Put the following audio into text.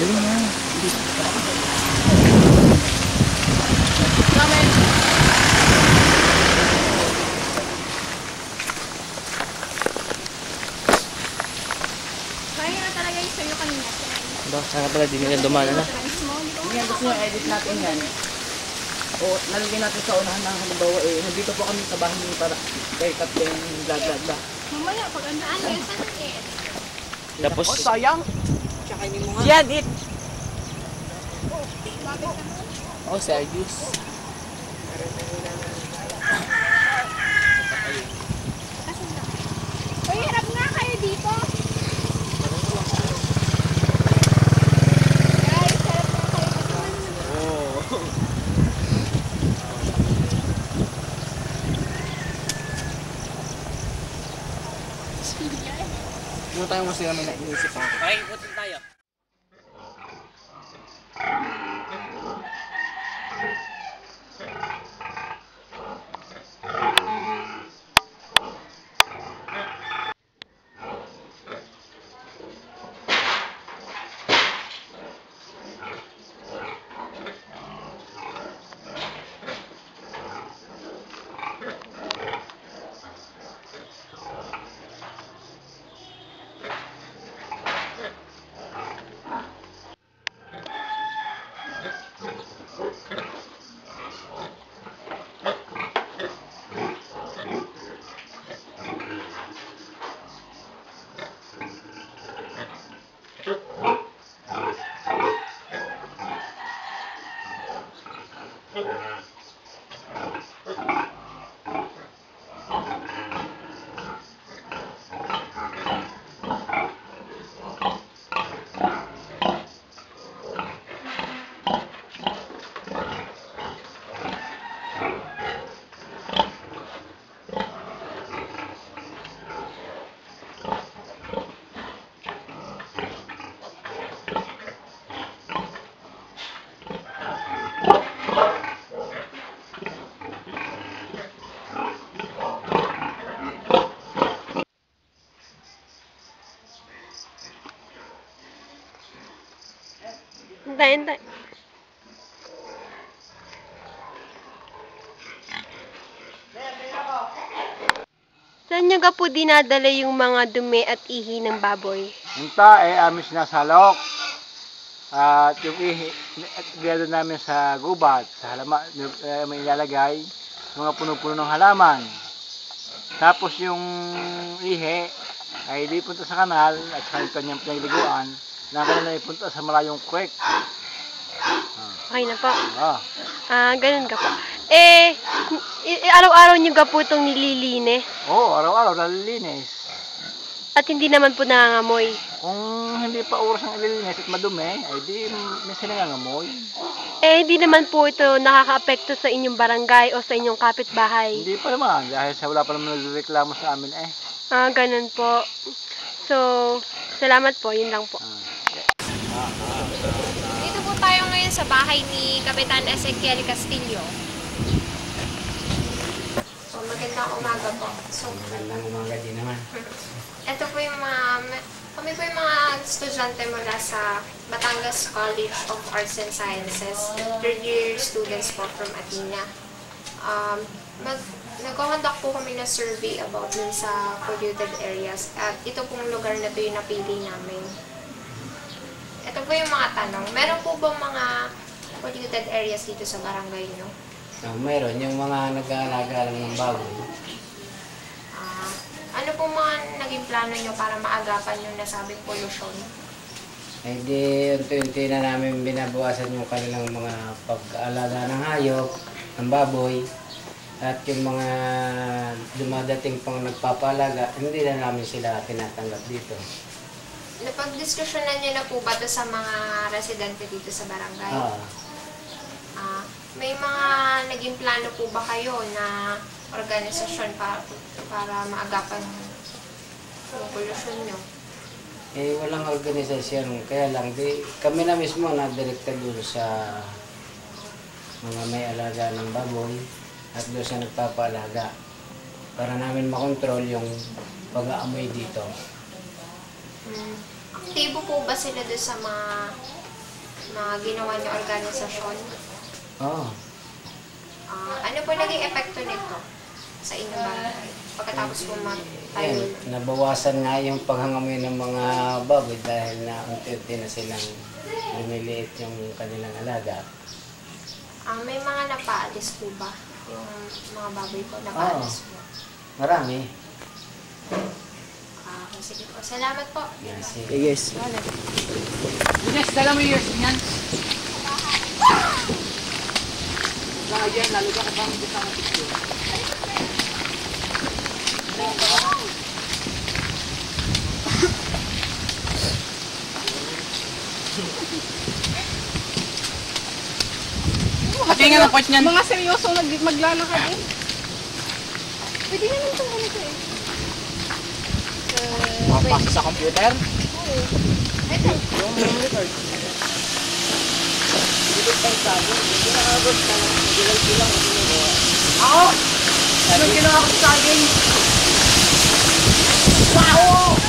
Dali na. Kaya na talaga yung sa'yo kanina. Sana pala di nila dumaan na. Yan, gusto nyo edit natin yan. O, nalagyan natin sa unahan ng halimbawa nandito po kami sa bahay ni para kay Captain Blah. Mamaya, pag andaan yun, saan eh? Tapos, Sayang! Tsaka hindi mo nga. Yan, it! Oh, Sergius. Uy, harap nga kayo dito. Guys, harap nga kayo. Doon tayo mas namin naisip ako. okay, ikutin tayo. Hintay. Saan nyo ka po dinadala yung mga dumi at ihi ng baboy? Hinta amin sinasalok. At yung gado namin sa gubat, sa halaman, may ilalagay, mga puno-puno ng halaman. Tapos yung ihe ay di punta sa kanal at sa kanyang pinagliguan, na kanal ay punta sa malayong creek. Okay na po. Ah. Ganun ka po. Araw-araw nyo ka po itong nililine Oo, araw-araw nalilinis. at hindi naman po nangangamoy. Kung hindi pa oras ng ililinis at madumi, ay di minsan nangangamoy. Hindi naman po ito nakaka-apekto sa inyong barangay o sa inyong kapitbahay. Hindi pa naman, dahil sa wala pa naman nagreklamo sa amin eh. Ganun po. So, salamat po. Yun lang po. Dito po tayo ngayon sa bahay ni Kapitan Ezequiel Castillo. So, magandang umaga po. So, Magandang umaga din naman. ito po yung kami po yung mga estudyante mula sa Batangas College of Arts and Sciences. Third year students po from Athena. Nag-conduct po kami na survey about dun sa polluted areas. At ito pong lugar na ito yung napili namin. Ito po yung mga tanong. Meron po bang mga polluted areas dito sa barangay nyo? Meron yung mga nag-aalaga lang ng baboy. Ano po mga naging plano nyo para maagapan yung nasabing pollution? Ay di unti-unti na namin binabawasan yung kanilang mga pag-aalaga ng hayop, ng baboy. At yung mga dumadating pang nagpapalaga, hindi na namin sila tinatanggap dito. Napag-diskusyonan nyo na po ba ito sa mga residente dito sa barangay? May mga naging plano po ba kayo na organisasyon para maagapan yung pollution nyo? Walang organisasyon, kaya lang kami na mismo na-direkta doon sa mga may alaga ng baboy at doon sa nagpapaalaga para namin makontrol yung pag-aamoy dito. Aktibo po ba sila doon sa mga mga ginawa niyo organisasyon. Oo. Ano po naging epekto nito sa inyong barangay? Pagkatapos po tayo. Yan, nabawasan nga yung paghangamoy ng mga baboy dahil na unti-unti na silang lumiliit yung kanilang alaga. May mga napaalis po ba? Yung mga baboy ko napaalis po? Marami. Sige po. Salamat po. Yan, si Yes. Ines, dala mo yung yan. Yan, lalo ka bang gusto ng picture. Tingnan ang part niyan. Mga seryosong maglalakad eh. Pwede naman itong ganito eh. Mapasa sa computer. Ito. Yung memory card. Ako! Anong ginawa ko sa akin? Wow!